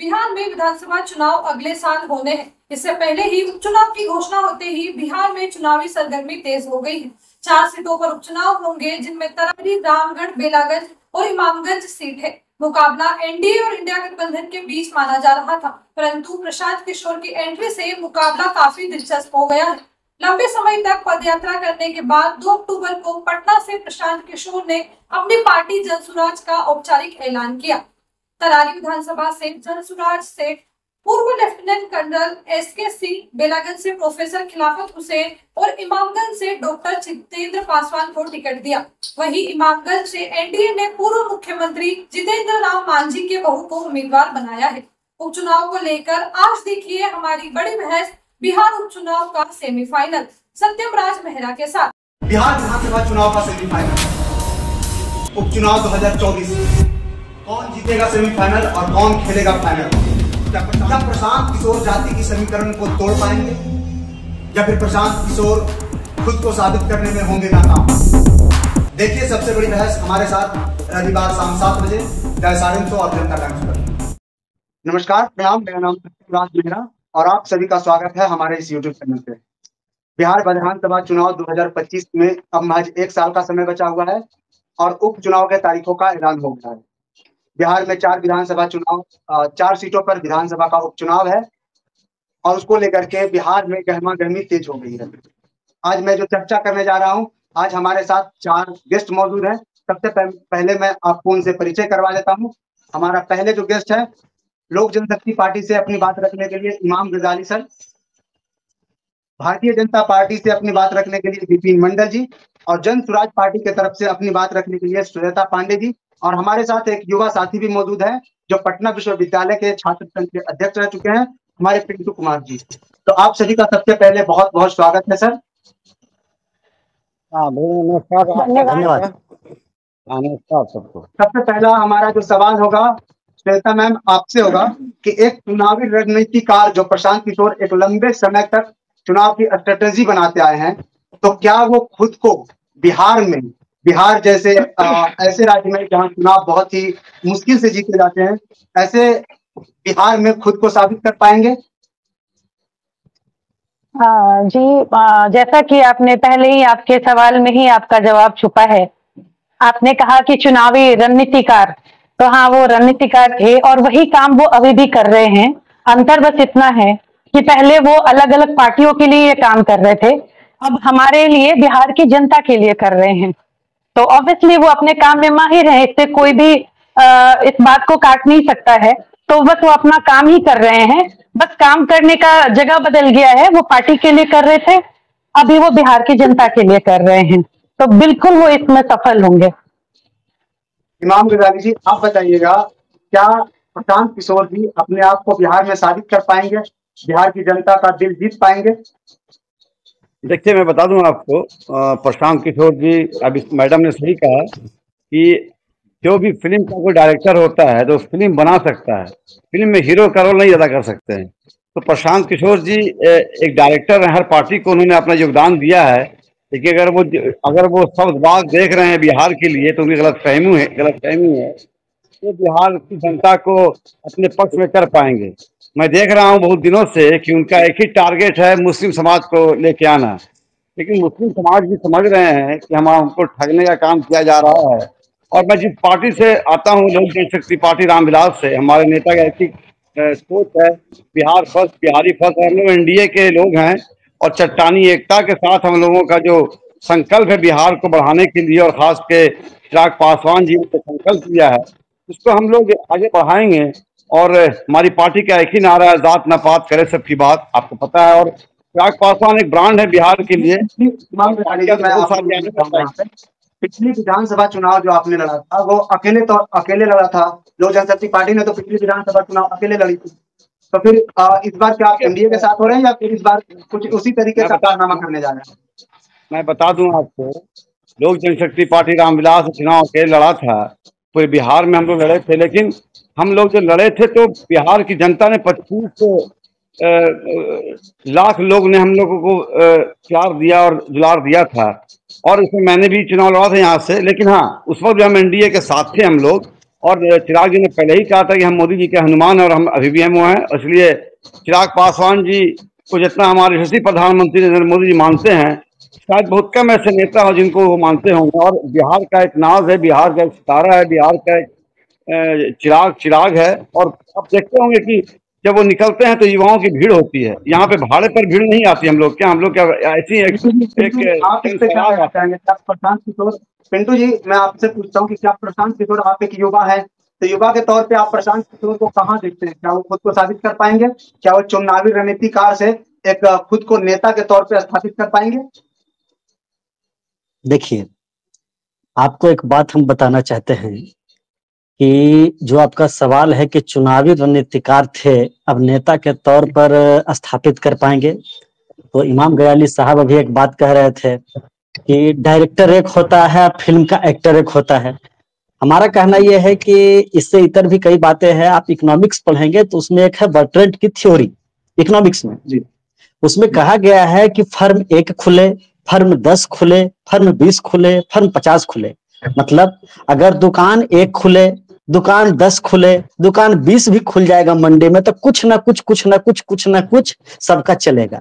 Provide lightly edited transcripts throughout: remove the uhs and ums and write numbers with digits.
बिहार में विधानसभा चुनाव अगले साल होने हैं। इससे पहले ही उपचुनाव की घोषणा होते ही बिहार में चुनावी सरगर्मी तेज हो गई है। 4 सीटों पर उपचुनाव होंगे, जिनमें तरारी, रामगढ़, बेलागंज और इमामगंज सीट है। मुकाबला एनडीए और इंडिया गठबंधन के बीच माना जा रहा था, परंतु प्रशांत किशोर की एंट्री से मुकाबला काफी दिलचस्प हो गया है। लंबे समय तक पदयात्रा करने के बाद 2 अक्टूबर को पटना से प्रशांत किशोर ने अपनी पार्टी जनसुराज का औपचारिक ऐलान किया। तरारी विधानसभा से जनसुराज से पूर्व lieutenant colonel SK Singh, Belaganj से प्रोफेसर खिलाफत हुसैन और इमामगंज से डॉक्टर जितेंद्र पासवान को टिकट दिया। वहीं इमामगंज से एनडीए ने पूर्व मुख्यमंत्री जितेंद्र राम मांझी के बहू को उम्मीदवार बनाया है। उपचुनाव को लेकर आज देखिए हमारी बड़ी बहस बिहार उपचुनाव का सेमीफाइनल सत्यम राज मेहरा के साथ। बिहार विधानसभा चुनाव का सेमीफाइनल उपचुनाव 2024, कौन जीतेगा सेमीफाइनल और कौन खेलेगा फाइनल? क्या प्रशांत किशोर जाति की समीकरण को तोड़ पाएंगे या फिर प्रशांत किशोर खुद को साबित करने में होंगे नाकाम? देखिए सबसे बड़ी बहस हमारे साथ रविवार शाम 7 बजे SRN और जनता टाइम्स पर। नमस्कार, प्रणाम, मेरा नाम राज मेहरा और आप सभी का स्वागत है हमारे इस यूट्यूब चैनल पे। बिहार विधानसभा चुनाव 2025 में अब महज 1 साल का समय बचा हुआ है और उपचुनाव के तारीखों का ऐलान हो गया है। बिहार में 4 सीटों पर विधानसभा का उपचुनाव है और उसको लेकर के बिहार में गहमा गहमी तेज हो गई है। आज मैं जो चर्चा करने जा रहा हूं, आज हमारे साथ 4 गेस्ट मौजूद हैं। सबसे पहले मैं आपको उनसे परिचय करवा देता हूं। हमारा पहले जो गेस्ट है, लोक जनशक्ति पार्टी से अपनी बात रखने के लिए इमाम गजाली सर, भारतीय जनता पार्टी से अपनी बात रखने के लिए विपिन मंडल जी और जन सुराज पार्टी की तरफ से अपनी बात रखने के लिए श्वेता पांडे जी, और हमारे साथ एक युवा साथी भी मौजूद है जो पटना विश्वविद्यालय के छात्र संघ के अध्यक्ष रह चुके हैं, हमारे पिंटू कुमार जी। तो आप सभी का सबसे पहले बहुत बहुत स्वागत है सर। धन्यवाद सबको। सबसे पहला हमारा जो सवाल होगा श्वेता मैम आपसे होगा कि एक चुनावी रणनीतिकार जो प्रशांत किशोर एक लंबे समय तक चुनाव की स्ट्रेटेजी बनाते आए हैं, तो क्या वो खुद को बिहार जैसे ऐसे राज्य में जहाँ चुनाव बहुत ही मुश्किल से जीते जाते हैं, ऐसे बिहार में खुद को साबित कर पाएंगे? जी, जैसा कि आपने पहले ही आपके सवाल में ही आपका जवाब छुपा है। आपने कहा कि चुनावी रणनीतिकार, तो हाँ, वो रणनीतिकार थे और वही काम वो अभी भी कर रहे हैं। अंतर बस इतना है कि पहले वो अलग अलग पार्टियों के लिए ये काम कर रहे थे, अब हमारे लिए, बिहार की जनता के लिए कर रहे हैं। तो ऑब्वियसली वो अपने काम में माहिर है, इससे कोई भी इस बात को काट नहीं सकता है। तो बस वो अपना काम ही कर रहे हैं, बस काम करने का जगह बदल गया है। वो पार्टी के लिए कर रहे थे, अभी वो बिहार की जनता के लिए कर रहे हैं, तो बिल्कुल वो इसमें सफल होंगे। इमाम गजाली जी, आप बताइएगा, क्या प्रशांत किशोर जी अपने आप को बिहार में साबित कर पाएंगे, बिहार की जनता का दिल जीत पाएंगे? देखिए, मैं बता दूं आपको, प्रशांत किशोर जी, अभी मैडम ने सही कहा कि जो भी फिल्म का कोई डायरेक्टर होता है तो फिल्म बना सकता है, फिल्म में हीरो का रोल नहीं अदा कर सकते हैं। तो प्रशांत किशोर जी एक डायरेक्टर है, हर पार्टी को उन्होंने अपना योगदान दिया है। लेकिन अगर वो सब बात देख रहे हैं बिहार के लिए, तो उनकी गलतफहमी है तो बिहार की जनता को अपने पक्ष में कर पाएंगे। मैं देख रहा हूं बहुत दिनों से कि उनका एक ही टारगेट है, मुस्लिम समाज को लेके आना। लेकिन मुस्लिम समाज भी समझ रहे हैं कि हमको ठगने का काम किया जा रहा है। और मैं जिस पार्टी से आता हूं, लोक जनशक्ति पार्टी रामविलास से, हमारे नेता का एक सोच है, बिहार फर्स्ट, बिहारी फर्स्ट। हम लोग एनडीए के लोग हैं और चट्टानी एकता के साथ हम लोगों का जो संकल्प है बिहार को बढ़ाने के लिए, और खास के चिराग पासवान जी ने संकल्प किया है, उसको हम लोग आगे बढ़ाएंगे। और हमारी पार्टी का एक ही नारा है, जात न पात करे सबकी बात, आपको पता है। और चिराग पासवान एक ब्रांड है बिहार के लिए। पिछली विधानसभा चुनाव जो आपने लड़ा था, वो अकेले लड़ा था। लोक जनशक्ति पार्टी ने तो पिछली विधानसभा चुनाव अकेले लड़ी थी। तो फिर इस बार क्या आप एनडीए के साथ हो रहे हैं या फिर इस बार कुछ उसी तरीके से कारनामा करने जा रहे हैं? मैं बता दूं आपको, लोक जनशक्ति पार्टी रामविलास चुनाव अकेले लड़ा था, पूरे बिहार में हम लोग लड़े थे। लेकिन हम लोग जो लड़े थे तो बिहार की जनता ने 25 लाख लोग ने हम लोगों को प्यार दिया और दुलार दिया था। और इसमें मैंने भी चुनाव लड़ा था यहाँ से। लेकिन हाँ, उस वक्त भी हम एनडीए के साथ थे हम लोग। और चिराग जी ने पहले ही कहा था कि हम मोदी जी के हनुमान हैं और हम अभी भी हम वो हैं, इसलिए चिराग पासवान जी को जितना हमारे यशस्वी प्रधानमंत्री नरेंद्र मोदी जी मानते हैं, शायद बहुत कम ऐसे नेता हो जिनको वो मानते होंगे। और बिहार का एक नाज है, बिहार का एक सितारा है, बिहार का एक चिराग है। और आप देखते होंगे कि जब वो निकलते हैं तो युवाओं की भीड़ होती है। यहाँ पे भाड़े पर भीड़ नहीं आती। हम लोग क्या ऐसी एक आप इस पे क्या कहना चाहेंगे? क्या प्रशांत किशोर, पिंटू जी मैं आपसे पूछता हूँ कि क्या प्रशांत किशोर, आप एक युवा है, तो युवा के तौर पे आप प्रशांत किशोर को कहाँ देखते हैं? क्या वो खुद को साबित कर पाएंगे? क्या वो चुनावी रणनीतिकार से एक खुद को नेता के तौर पे स्थापित कर पाएंगे? देखिए, आपको एक बात हम बताना चाहते हैं कि जो आपका सवाल है कि चुनावी रणनीतिकार थे, अब नेता के तौर पर स्थापित कर पाएंगे, तो इमाम गयाली साहब अभी एक बात कह रहे थे कि डायरेक्टर एक होता है, फिल्म का एक्टर एक होता है। हमारा कहना यह है कि इससे इतर भी कई बातें हैं। आप इकोनॉमिक्स पढ़ेंगे तो उसमें एक है बर्ट्रेंड की थ्योरी इकोनॉमिक्स में जी। उसमें कहा गया है कि फर्म 1 खुले, फर्म 10 खुले, फर्म 20 खुले, फर्म 50 खुले। मतलब अगर दुकान 1 खुले, दुकान 10 खुले, दुकान 20 भी खुल जाएगा मंडी में, तो कुछ ना कुछ सबका चलेगा।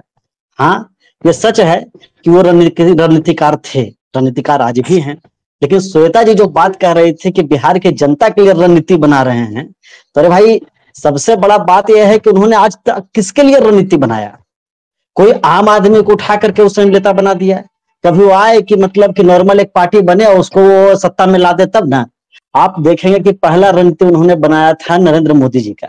हाँ, ये सच है कि वो रणनीतिकार थे, रणनीतिकार आज भी हैं। लेकिन श्वेता जी जो बात कह रही थी कि बिहार की जनता के लिए रणनीति बना रहे हैं, तो अरे भाई सबसे बड़ा बात यह है कि उन्होंने आज तक किसके लिए रणनीति बनाया? कोई आम आदमी को उठा करके उसने नेता बना दिया? कभी वो आए कि मतलब कि नॉर्मल एक पार्टी बने और उसको वो सत्ता में ला दे तब ना? आप देखेंगे कि पहला रणनीति उन्होंने बनाया था नरेंद्र मोदी जी का,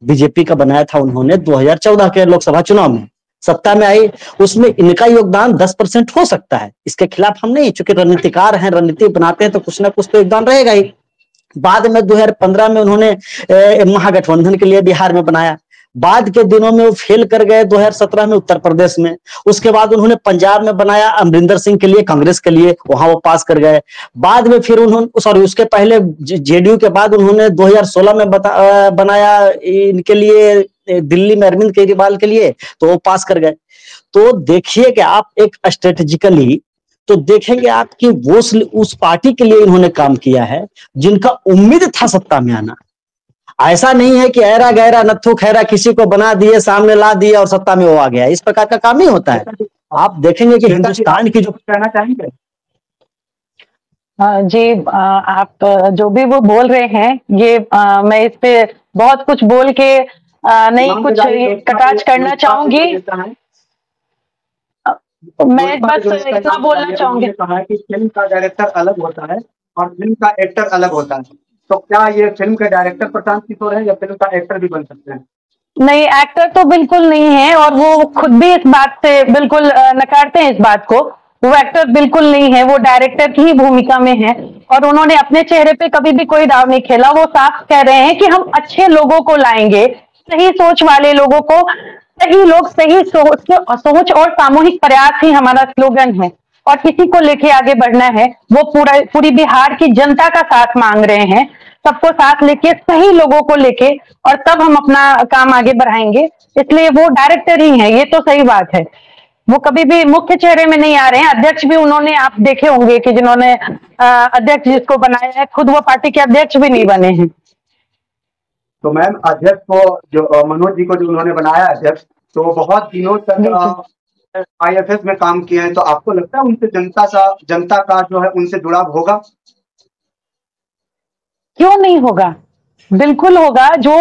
बीजेपी का बनाया था उन्होंने 2014 के लोकसभा चुनाव में। सत्ता में आई, उसमें इनका योगदान 10% हो सकता है, इसके खिलाफ हम नहीं, चूंकि रणनीतिकार हैं, रणनीति बनाते हैं तो कुछ ना कुछ तो योगदान रहेगा ही। बाद में 2015 में उन्होंने महागठबंधन के लिए बिहार में बनाया। बाद के दिनों में वो फेल कर गए 2017 में उत्तर प्रदेश में। उसके बाद उन्होंने पंजाब में बनाया अमरिंदर सिंह के लिए, कांग्रेस के लिए, वहां वो पास कर गए। बाद में फिर उन्होंने उसके पहले जेडीयू के बाद उन्होंने 2016 में बनाया इनके लिए दिल्ली में अरविंद केजरीवाल के लिए, तो वो पास कर गए। तो देखिए कि आप एक स्ट्रेटेजिकली तो देखेंगे आप कि वो उस पार्टी के लिए इन्होंने काम किया है जिनका उम्मीद था सत्ता में आना। ऐसा नहीं है कि ऐरा गैरा नत्थु खैरा किसी को बना दिए, सामने ला दिए और सत्ता में वो आ गया। इस प्रकार का काम नहीं होता है। आप देखेंगे कि हिंदुस्तान की जो कहना चाहेंगे जी, आप जो भी वो बोल रहे हैं ये मैं इस पे बहुत कुछ बोल के नहीं कुछ कटाक्ष करना चाहूंगी। मैं बस इतना बोलना चाहूंगी, कहा कि फिल्म का डायरेक्टर अलग होता है और फिल्म का एक्टर अलग होता है, तो क्या ये फिल्म के डायरेक्टर प्रशांत किशोर है या फिल्म का एक्टर भी बन सकते हैं? नहीं, एक्टर तो बिल्कुल नहीं है और वो खुद भी इस बात से बिल्कुल नकारते हैं इस बात को। वो एक्टर बिल्कुल नहीं है, वो डायरेक्टर की ही भूमिका में है और उन्होंने अपने चेहरे पे कभी भी कोई दाव नहीं खेला। वो साफ कह रहे हैं कि हम अच्छे लोगों को लाएंगे, सही सोच वाले लोगों को, सही लोग, सही सोच और सामूहिक प्रयास ही हमारा स्लोगन है और किसी को लेके आगे बढ़ना है। वो पूरी बिहार की जनता का साथ मांग रहे हैं, सबको साथ लेके, सही लोगों को लेके, और तब हम अपना काम आगे बढ़ाएंगे। इसलिए वो डायरेक्टर ही है, ये तो सही बात है। वो कभी भी मुख्य चेहरे में नहीं आ रहे हैं। अध्यक्ष भी उन्होंने, आप देखे होंगे कि जिन्होंने अध्यक्ष जिसको बनाया है, खुद वो पार्टी के अध्यक्ष भी नहीं बने हैं। तो मैम अध्यक्ष को जो मनोज जी को जो उन्होंने बनाया अध्यक्ष, तो बहुत दिनों तक IFS में काम किए हैं, तो आपको लगता है उनसे जनता का जो है उनसे जुड़ाव होगा? क्यों नहीं होगा, बिल्कुल होगा। जो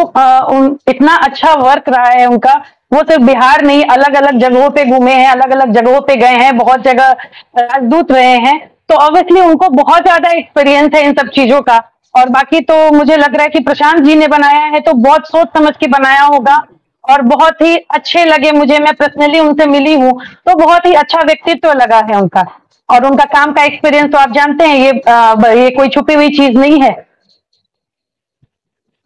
इतना अच्छा वर्क रहा है उनका, वो सिर्फ बिहार नहीं, अलग अलग जगहों पे घूमे हैं, अलग अलग जगहों पे गए हैं, बहुत जगह राजदूत रहे हैं, तो ऑब्वियसली उनको बहुत ज्यादा एक्सपीरियंस है इन सब चीजों का। और बाकी तो मुझे लग रहा है कि प्रशांत जी ने बनाया है तो बहुत सोच समझ के बनाया होगा और बहुत ही अच्छे लगे मुझे। मैं पर्सनली उनसे मिली हूँ तो बहुत ही अच्छा व्यक्तित्व लगा है उनका, और उनका काम का एक्सपीरियंस तो आप जानते हैं, ये कोई छुपी हुई चीज नहीं है।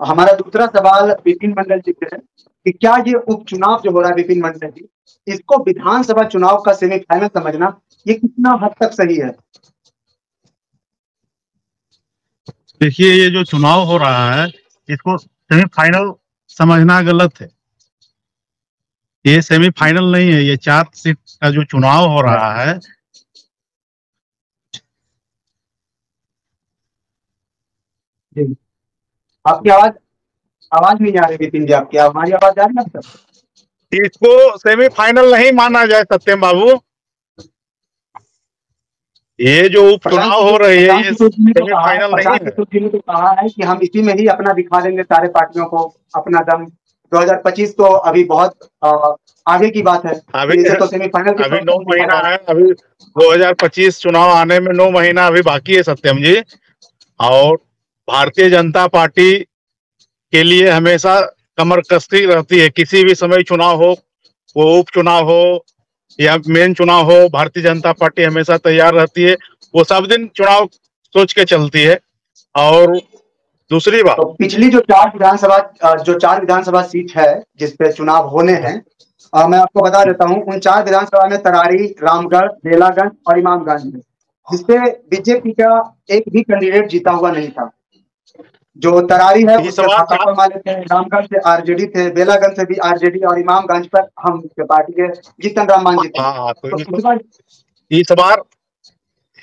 हमारा दूसरा सवाल विपिन मंडल जी से है कि क्या ये उपचुनाव जो हो रहा है विपिन मंडल जी, इसको विधानसभा चुनाव का सेमीफाइनल समझना ये कितना हद तक सही है? देखिए, ये जो चुनाव हो रहा है इसको सेमीफाइनल समझना गलत है। ये सेमीफाइनल नहीं है, ये 4 सीट का जो चुनाव हो रहा है आपकी आवाज नहीं आ रही विपिन जी, आपकी हमारी आवाज आ रही है अब तक? इसको सेमीफाइनल नहीं माना जाए सत्यम बाबू। ये जो उपचुनाव हो रहे हैं ये सेमीफाइनल नहीं है। प्रशांत जी ने तो कहा है कि हम इसी में ही अपना दिखा देंगे सारे पार्टियों को अपना दम। 2025 तो अभी बहुत आगे की बात है। अभी तो सेमीफाइनल अभी 9 महीना है, अभी 2025 चुनाव आने में 9 महीना अभी बाकी है सत्यम जी। और भारतीय जनता पार्टी के लिए हमेशा कमर कसी रहती है। किसी भी समय चुनाव हो, वो उपचुनाव हो या मेन चुनाव हो, भारतीय जनता पार्टी हमेशा तैयार रहती है। वो सब दिन चुनाव सोच के चलती है। और दूसरी बात, तो पिछली जो चार विधानसभा सीट है जिसपे चुनाव होने हैं, मैं आपको बता देता हूं। उन 4 विधानसभा में तरारी, रामगढ़, बेलागंज और इमामगंज में, जिसपे बीजेपी का एक भी कैंडिडेट जीता हुआ नहीं था। जो तरारी है उससे भाकपा माले थे, रामगढ़ से आरजेडी थे, बेलागंज से भी आरजेडी और इमामगंज पर हम पार्टी के जीतन राम मांझी थे। तो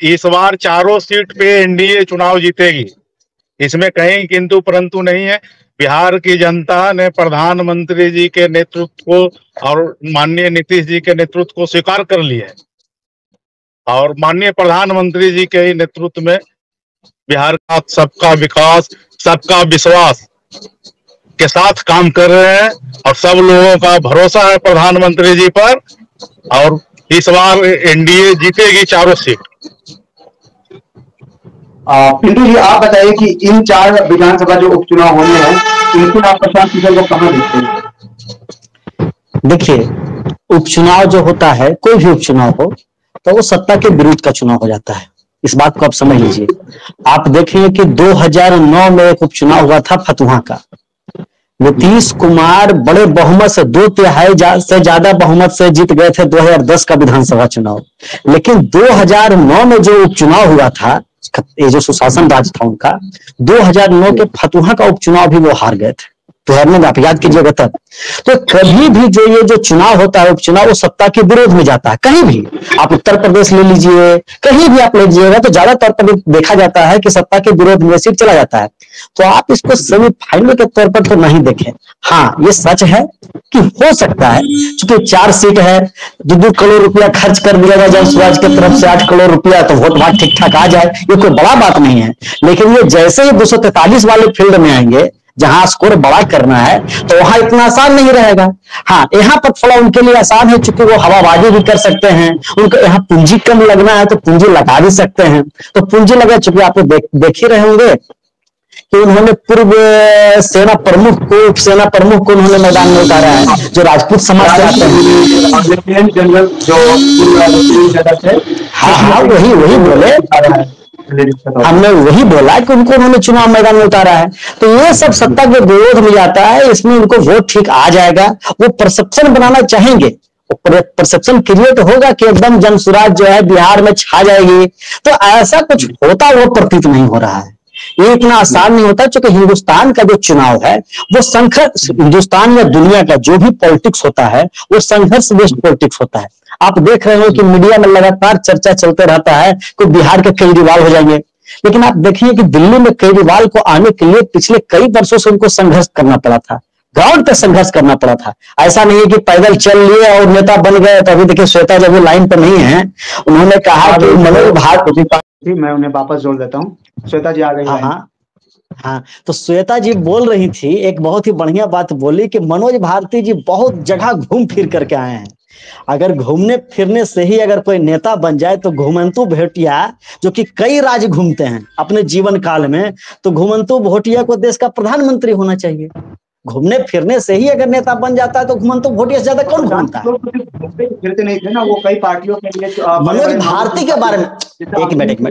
इस बार चारों सीट पे एनडीए चुनाव जीतेगी। इसमें कहीं किंतु परंतु नहीं है। बिहार की जनता ने प्रधानमंत्री जी के नेतृत्व को और माननीय नीतीश जी के नेतृत्व को स्वीकार कर लिया है। और माननीय प्रधानमंत्री जी के नेतृत्व में बिहार का सबका विकास, सबका विश्वास के साथ काम कर रहे हैं। और सब लोगों का भरोसा है प्रधानमंत्री जी पर। और इस बार एनडीए जीतेगी चारों सीट। पिंटू जी, आप बताइए कि इन 4 विधानसभा जो उपचुनाव होने हैं, इनसे आप प्रशांत किशोर को कहां देखते हैं? देखिए, उपचुनाव जो होता है, कोई भी उपचुनाव हो तो वो सत्ता के विरुद्ध का चुनाव हो जाता है। इस बात को आप समझ लीजिए। आप देखिए कि 2009 में एक उपचुनाव हुआ था फतुहा का। नीतीश कुमार बड़े बहुमत से 2/3 से ज्यादा बहुमत से जीत गए थे 2010 का विधानसभा चुनाव। लेकिन 2009 में जो उपचुनाव हुआ था, ये जो सुशासन राज था उनका, 2009 के फतुहा का उपचुनाव भी वो हार गए थे। तो आप याद कीजिएगा तब। तो कभी भी जो ये जो चुनाव होता है, उपचुनाव, वो सत्ता के विरोध में जाता है। कहीं भी आप उत्तर प्रदेश ले लीजिए, कहीं भी आप ले लीजिएगा, तो ज्यादातर पर देखा जाता है कि सत्ता के विरोध में सीट चला जाता है। तो आप इसको सेमीफाइनल के तौर पर तो नहीं देखें। हाँ, ये सच है कि हो सकता है, क्योंकि 4 सीट है, 2 करोड़ रुपया खर्च कर दिया जाए जनसुराज की तरफ से 8 करोड़ रुपया, तो वोट भाग ठीक ठाक आ जाए, ये कोई बड़ा बात नहीं है। लेकिन ये जैसे ही 243 वाले फील्ड में आएंगे, जहां स्कोर बड़ा करना है, तो वहां इतना आसान नहीं रहेगा। हाँ, यहाँ पर थोड़ा उनके लिए आसान है, चूंकि वो हवाबाजी भी कर सकते हैं। उनको यहाँ पूंजी कम लगना है तो पूंजी लगा भी सकते हैं। तो पूंजी लगा, चूंकि आप देख ही रहे होंगे कि उन्होंने पूर्व सेना प्रमुख को, उप सेना प्रमुख को उन्होंने मैदान में उतारा है, जो राजपूत समाज से आते हैं। जनरल जो हाँ, वही बोले, हमने वही बोला कि उनको उन्होंने चुनाव मैदान में उतारा है। तो ये सब सत्ता के विरोध में जाता है। इसमें उनको वोट ठीक आ जाएगा। वो परसेप्शन बनाना चाहेंगे, परसेप्शन क्रिएट होगा कि एकदम जनसुराज जो है बिहार में छा जाएगी। तो ऐसा कुछ होता वो प्रतीत नहीं हो रहा है। ये इतना आसान नहीं होता, क्योंकि हिंदुस्तान का जो चुनाव है वो संघर्ष, हिंदुस्तान या दुनिया का जो भी पॉलिटिक्स होता है वो संघर्ष बेस्ड पॉलिटिक्स होता है। आप देख रहे हो कि मीडिया में लगातार चर्चा चलते रहता है कि बिहार के केजरीवाल हो जाएंगे। लेकिन आप देखिए कि दिल्ली में केजरीवाल को आने के लिए पिछले कई वर्षों से उनको संघर्ष करना पड़ा था, ग्राउंड पे संघर्ष करना पड़ा था। ऐसा नहीं है कि पैदल चल लिए और नेता बन गए। तो अभी देखिए श्वेता जब लाइन पर नहीं है, उन्होंने कहा कि मनोज भारती, मैं उन्हें वापस जोड़ देता हूँ। श्वेता जी आ गई। हाँ, तो श्वेता जी बोल रही थी, एक बहुत ही बढ़िया बात बोली कि मनोज भारती जी बहुत जगह घूम फिर करके आए हैं। अगर घूमने फिरने से ही अगर कोई नेता बन जाए, तो घुमंतु भोटिया जो कि कई राज्य घूमते हैं अपने जीवन काल में, तो घुमंतु भोटिया को देश का प्रधानमंत्री होना चाहिए। घूमने फिरने से ही अगर नेता बन जाता है तो घुमंतु भोटिया से ज्यादा कौन घूमता है? फिरते नहीं थे ना वो, कई पार्टियों के लिए। मनोज भारती के बारे में एक मिनट,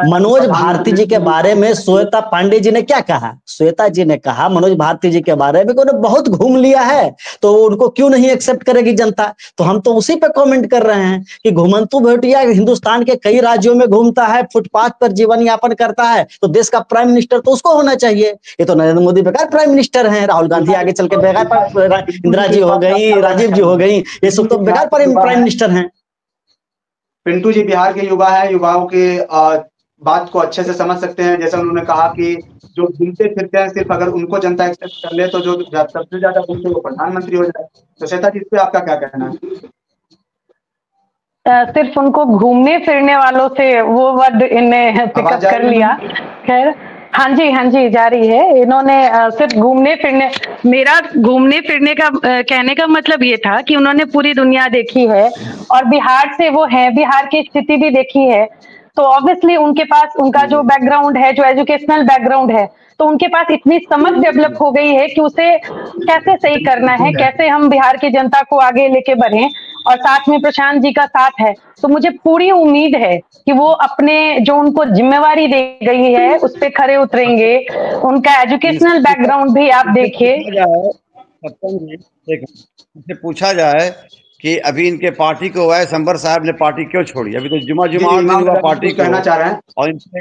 मनोज भारती जी के बारे में श्वेता पांडे जी ने क्या कहा? श्वेता जी ने कहा मनोज भारती जी के बारे में उन्होंने बहुत घूम लिया है, तो उनको क्यों नहीं एक्सेप्ट करेगी जनता? तो हम तो उसी पे कमेंट कर रहे हैं कि घुमंतु भोटिया हिंदुस्तान के कई राज्यों में घूमता है, फुटपाथ पर जीवन यापन करता है, तो देश का प्राइम मिनिस्टर तो उसको होना चाहिए। ये तो नरेंद्र मोदी बेकार प्राइम मिनिस्टर हैं, राहुल गांधी आगे चल के बेकार, इंदिरा जी हो गई, राजीव जी हो गई, ये सब तो बेकार प्राइम मिनिस्टर हैं। पिंटू जी बिहार के युवा है, युवाओं के बात को अच्छे से समझ सकते हैं। जैसे उन्होंने कहा कि जो घूमते फिरते हैं सिर्फ अगर उनको जनता एक्सेप्ट कर ले तो जो सबसे ज्यादा घूमते वो प्रधानमंत्री हो जाए। तो श्वेता जी, इस पे आपका क्या कहना है? सिर्फ उनको घूमने फिरने वालों से वो वर्ड इन्हें पिकअप कर लिया। खैर, हाँ जी जा रही है। इन्होंने सिर्फ घूमने फिरने, मेरा घूमने फिरने का कहने का मतलब ये था कि उन्होंने पूरी दुनिया देखी है और बिहार से वो है, बिहार की स्थिति भी देखी है। तो ऑब्वियसली उनके पास उनका जो बैकग्राउंड है, जो एजुकेशनल बैकग्राउंड है, तो उनके पास इतनी समझ डेवलप हो गई है कि उसे कैसे सही करना है, कैसे हम बिहार की जनता को आगे लेके बढ़ें, और साथ में प्रशांत जी का साथ है। तो मुझे पूरी उम्मीद है कि वो अपने जो उनको जिम्मेवारी दी गई है उस पे खरे उतरेंगे। उनका एजुकेशनल बैकग्राउंड भी आप देखिए। इससे पूछा जाए कि अभी इनके पार्टी को ओवैस अंबर साहब ने पार्टी क्यों छोड़ी? अभी तो जुमा दिन हुआ पार्टी को, कहना चाह रहे हैं। और इनसे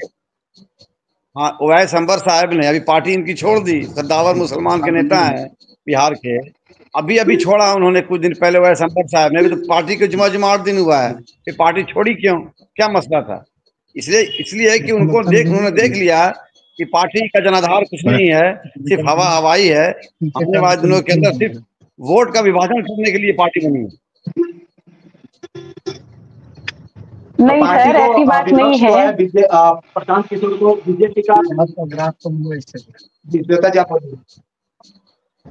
हाँ, ओवैस अंबर साहब ने अभी पार्टी इनकी छोड़ दी। सद्दावर मुसलमान के नेता हैं बिहार के, अभी छोड़ा उन्होंने कुछ दिन पहले ओवैस अंबर साहब ने। अभी तो पार्टी को जुमा 8 दिन हुआ है, ये पार्टी छोड़ी क्यों? क्या मसला था? इसलिए है कि उन्होंने देख लिया कि पार्टी का जनाधार कुछ नहीं है, सिर्फ हवाई है। आने वाले दिनों के अंदर सिर्फ वोट का विभाजन करने के लिए पार्टी बनी है। नहीं सर, ऐसी बात नहीं है। प्रशांत किशोर को बीजेपी का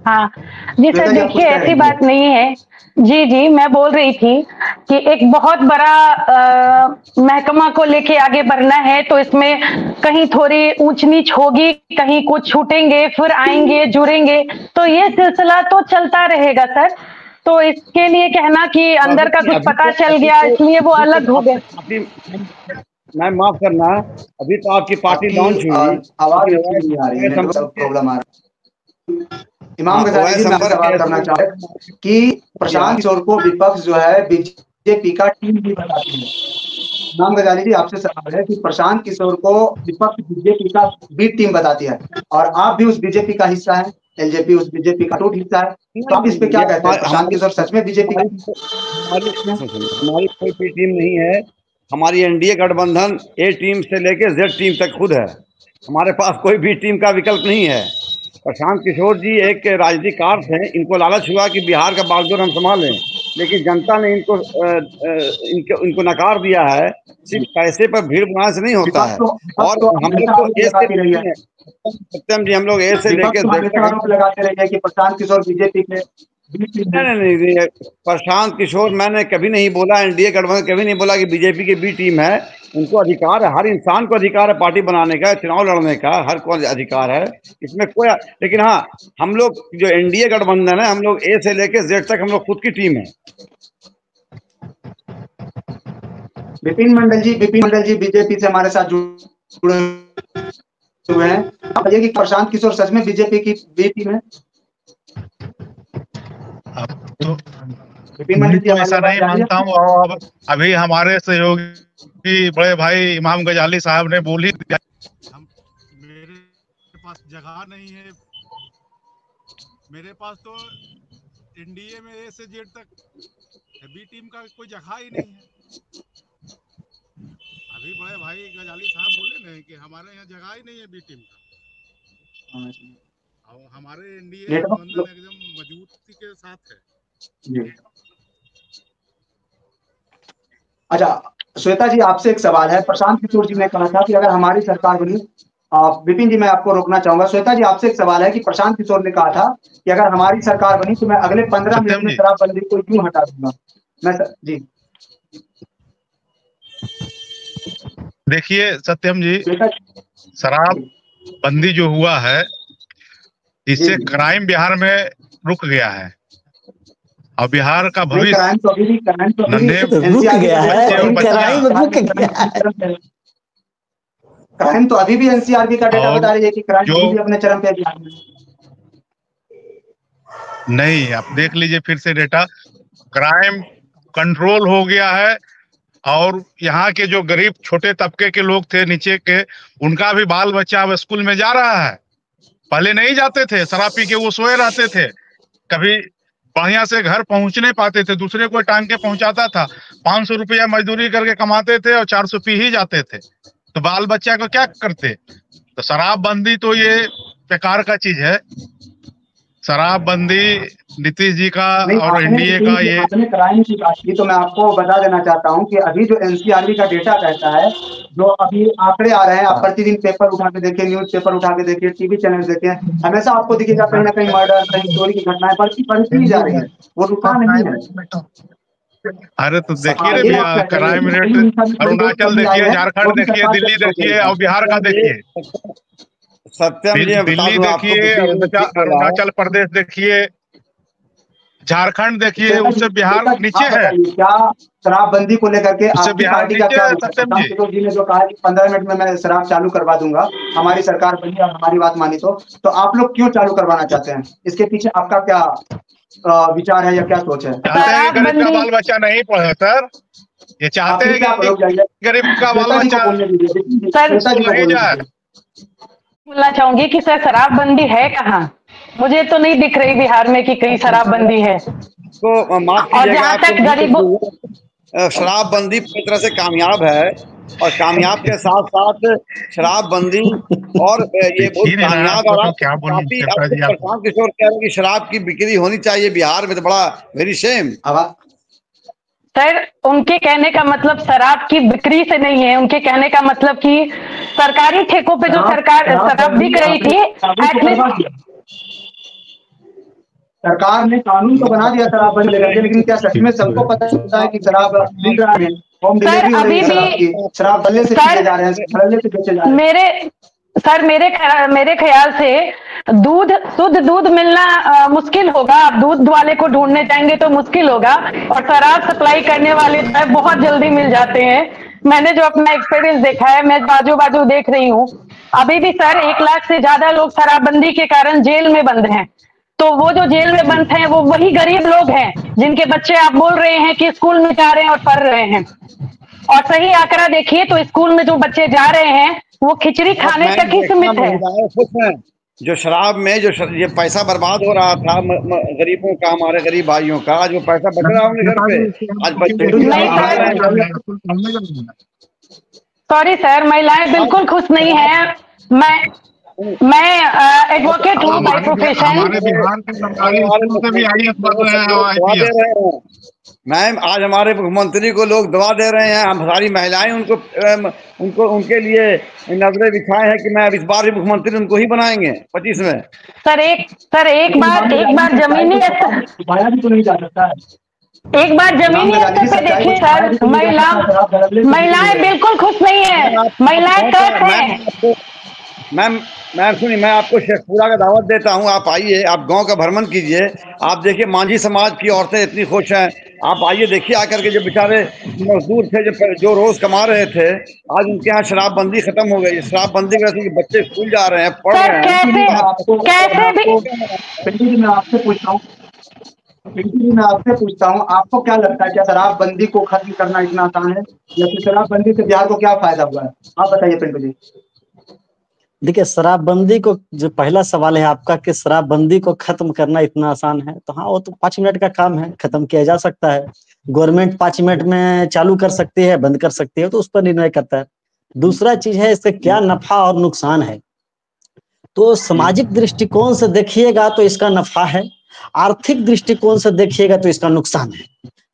हाँ जी सर, देखिए ऐसी बात नहीं है। जी मैं बोल रही थी कि एक बहुत बड़ा महकमा को लेके आगे बढ़ना है, तो इसमें कहीं थोड़ी ऊंच नीच होगी, कहीं कुछ छूटेंगे, फिर आएंगे, जुड़ेंगे, तो ये सिलसिला तो चलता रहेगा सर। तो इसके लिए कहना कि अंदर का कुछ पता चल गया इसलिए वो अलग हो गए। मैं माफ करना, अभी तो आपकी पार्टी लॉन्च हुई, आवाज नहीं आ रही है, प्रॉब्लम आ रही है। इमाम गजाली जी, मैं सवाल करना चाहता हूं कि प्रशांत किशोर को विपक्ष जो है बीजेपी का टीम भी बताती है। इमाम गजाली जी, आपसे सवाल है कि प्रशांत किशोर को विपक्ष बीजेपी का बी टीम बताती है और आप भी उस बीजेपी का हिस्सा है, एलजेपी उस बीजेपी का टूट हिस्सा है, तो आप इस पे क्या कहते हैं? प्रशांत किशोर सच में बीजेपी का? हमारी कोई भी टीम नहीं है। हमारी एनडीए गठबंधन ए टीम से लेके जेड टीम तक खुद है। हमारे पास कोई भी टीम का विकल्प नहीं है। प्रशांत किशोर जी एक राजनीतिक कार्य हैं, इनको लालच हुआ कि बिहार का बागडोर हम संभालें, लेकिन जनता ने इनको नकार दिया है। सिर्फ पैसे पर भीड़ बनाने से नहीं होता है। और हम लोग तो ए से, सत्यम जी, हम लोग ए से लेकर लगाते रहिए कि प्रशांत किशोर बीजेपी के नहीं, प्रशांत किशोर मैंने कभी नहीं बोला, एनडीए गठबंधन कभी नहीं बोला कि बीजेपी की बी टीम है। उनको अधिकार है, हर इंसान को अधिकार है पार्टी बनाने का, चुनाव लड़ने का, हर को अधिकार है इसमें कोई। लेकिन हाँ, हम लोग जो एनडीए गठबंधन है, हम लोग ए से लेके जेड तक हम लोग खुद की टीम है। विपिन मंडल जी बीजेपी से हमारे साथ जुड़े हुए हैं। आप बताइए कि प्रशांत किशोर सच में बीजेपी की बी टीम है? तो मैं तो ऐसा नहीं मानता हूँ। और अभी हमारे सहयोगी बड़े भाई इमाम गजाली साहब ने बोल ही दिया, मेरे पास जगह नहीं है। मेरे पास तो एनडीए में ए से जेड तक बी टीम का कोई जगह ही नहीं है। अभी बड़े भाई गजाली साहब बोले ना कि हमारे यहाँ जगह ही नहीं है बी टीम का, और हमारे एनडीए गठबंधन एकदम मजबूती के साथ है। अच्छा श्वेता जी, आपसे एक सवाल है। प्रशांत किशोर जी ने कहा था कि अगर हमारी सरकार बनी, विपिन जी मैं आपको रोकना चाहूंगा। श्वेता जी, आपसे एक सवाल है कि प्रशांत किशोर ने कहा था कि अगर हमारी सरकार बनी तो मैं अगले 15 मिनट में शराबबंदी को क्यों हटा दूंगा। मैं जी देखिए सत्यम जी, शराब बंदी जो हुआ है, इससे क्राइम बिहार में रुक गया है और बिहार का भविष्य क्राइम तो अभी भी एनसीआरबी का डेटा बता रही है कि क्राइम भी अपने चरम पे बिहार में नहीं। आप देख लीजिए फिर से डेटा, क्राइम कंट्रोल हो गया है। और यहाँ के जो गरीब छोटे तबके के लोग थे, नीचे के, उनका भी बाल बच्चा अब स्कूल में जा रहा है। पहले नहीं जाते थे, शराब पी के वो सोए रहते थे, कभी बढ़िया से घर पहुंच नहीं पाते थे, दूसरे को टांग के पहुंचाता था। 500 रुपया मजदूरी करके कमाते थे और 400 पी ही जाते थे। तो बाल बच्चा को क्या करते? तो शराबबंदी तो ये बेकार का चीज है। शराबबंदी नीतीश जी का और एनडीए का ये आपने क्राइम की बात की, तो मैं आपको बता देना चाहता हूं कि अभी जो एनसीआरबी का डेटा कहता है, जो अभी आंकड़े आ रहे हैं, आप प्रतिदिन पेपर उठा के देखिए, न्यूज पेपर उठा के देखिए, टीवी चैनल देखिए, हमेशा आपको दिखेगा कहीं ना कहीं मर्डर, कहीं चोरी की घटनाएं बढ़ती जा रही है, वो रुका नहीं है। अरे तो देखिए रे भैया, क्राइम रेट अरुणाचल देखिए, झारखंड देखिए, दिल्ली देखिए और बिहार का देखिए, सत्यम जी, दिल्ली देखिए, अरुणाचल प्रदेश देखिए, झारखंड देखिए, उससे बिहार नीचे है। क्या शराबबंदी को लेकर के आपकी बिहार पार्टी का नीचे क्या है विचार है? सत्यम जी। प्रशांत जी ने जो कहा कि 15 मिनट में मैं शराब चालू करवा दूंगा, हमारी सरकार बनी और हमारी बात मानी, तो आप लोग क्यों चालू करवाना चाहते हैं? इसके पीछे आपका क्या विचार है या क्या सोच है? चाहते हैं कि गरीब का बाल बच्चा नहीं पढ़े सर, ये चाहते हैं कि गरीब का बाल बच्चा नहीं जाए। बोलना चाहूंगी कि सर शराबबंदी है कहाँ? मुझे तो नहीं दिख रही बिहार में कि कहीं शराबबंदी है। तो माफ और जहाँ तक गरीबों शराबबंदी पूरी तरह से कामयाब है, और कामयाब के साथ साथ शराबबंदी और ये बहुत कामयाब। और काफी प्रशांत किशोर कह रहे हैं कि शराब की बिक्री होनी चाहिए बिहार में, तो बड़ा वेरी सेम। सर उनके कहने का मतलब शराब की बिक्री से नहीं है, उनके कहने का मतलब कि सरकारी ठेकों पे जो सरकार शराब बिक रही थी, एटलीस्ट सरकार ने कानून तो बना दिया शराबबंदी लेकर के, लेकिन क्या सच में सबको पता चलता है कि शराब मिल रहा है? होम डिलीवरी हो रही है शराब गले से पीछे जा रहे हैं, गले से बेचे जा रहे हैं। मेरे ख्याल से शुद्ध दूध मिलना मुश्किल होगा। आप दूध वाले को ढूंढने जाएंगे तो मुश्किल होगा, और शराब सप्लाई करने वाले बहुत जल्दी मिल जाते हैं। मैंने जो अपना एक्सपीरियंस देखा है, मैं बाजू बाजू देख रही हूँ, अभी भी सर 1 लाख से ज्यादा लोग शराबबंदी के कारण जेल में बंद हैं। तो वो जो जेल में बंद हैं वो वही गरीब लोग हैं जिनके बच्चे आप बोल रहे हैं कि स्कूल में जा रहे हैं और पढ़ रहे हैं। और सही आंकड़ा देखिए तो स्कूल में जो बच्चे जा रहे हैं वो खिचड़ी खाने तक ही सीमित है। जो शराब में जो ये पैसा बर्बाद हो रहा था गरीबों का, हमारे गरीब भाइयों का, आज वो पैसा बच रहा है उनके घर पे। आज बच्चे सॉरी सर, महिलाएं बिल्कुल खुश नहीं है। मैं एडवोकेट हूँ बाय प्रोफेशन। हमारे बिहार के सरकारी स्कूल से भी आईएएस बन रहे हैं और आईपीएस। मैम, आज हमारे मुख्यमंत्री को लोग दवा दे रहे हैं, हम सारी महिलाएं उनको उनके लिए नजरें बिछाए हैं कि मैं अब इस बार भी मुख्यमंत्री उनको ही बनाएंगे 25 में। सर एक बार जमीनी स्तर पे देखिए सर, महिलाएं बिल्कुल खुश नहीं है, महिलाएं कर्ज है। मैम सुनिए, मैं आपको शेखपुरा का दावत देता हूँ, आप आइए, आप गांव का भ्रमण कीजिए, आप देखिए मांझी समाज की औरतें इतनी खुश हैं। आप आइए देखिए आकर के, जो बेचारे मजदूर थे जो रोज कमा रहे थे, आज उनके यहाँ शराबबंदी खत्म हो गई। शराबबंदी की वजह से बच्चे स्कूल जा रहे हैं, पढ़ रहे हैं। मैं आपसे पूछता हूँ, आपको क्या लगता है, क्या शराबबंदी को खत्म करना इतना आसान है, या फिर शराबबंदी से बिहार को क्या फायदा हुआ है? आप बताइए पिंटू जी। देखिए, शराबबंदी को जो पहला सवाल है आपका कि शराबबंदी को खत्म करना इतना आसान है, तो हाँ, वो तो 5 मिनट का काम है, खत्म किया जा सकता है। गवर्नमेंट 5 मिनट में चालू कर सकती है, बंद कर सकती है, तो उस पर निर्णय करता है। दूसरा चीज है इससे क्या नफा और नुकसान है। तो सामाजिक दृष्टिकोण से देखिएगा तो इसका नफा है, आर्थिक दृष्टिकोण से देखिएगा तो इसका नुकसान है।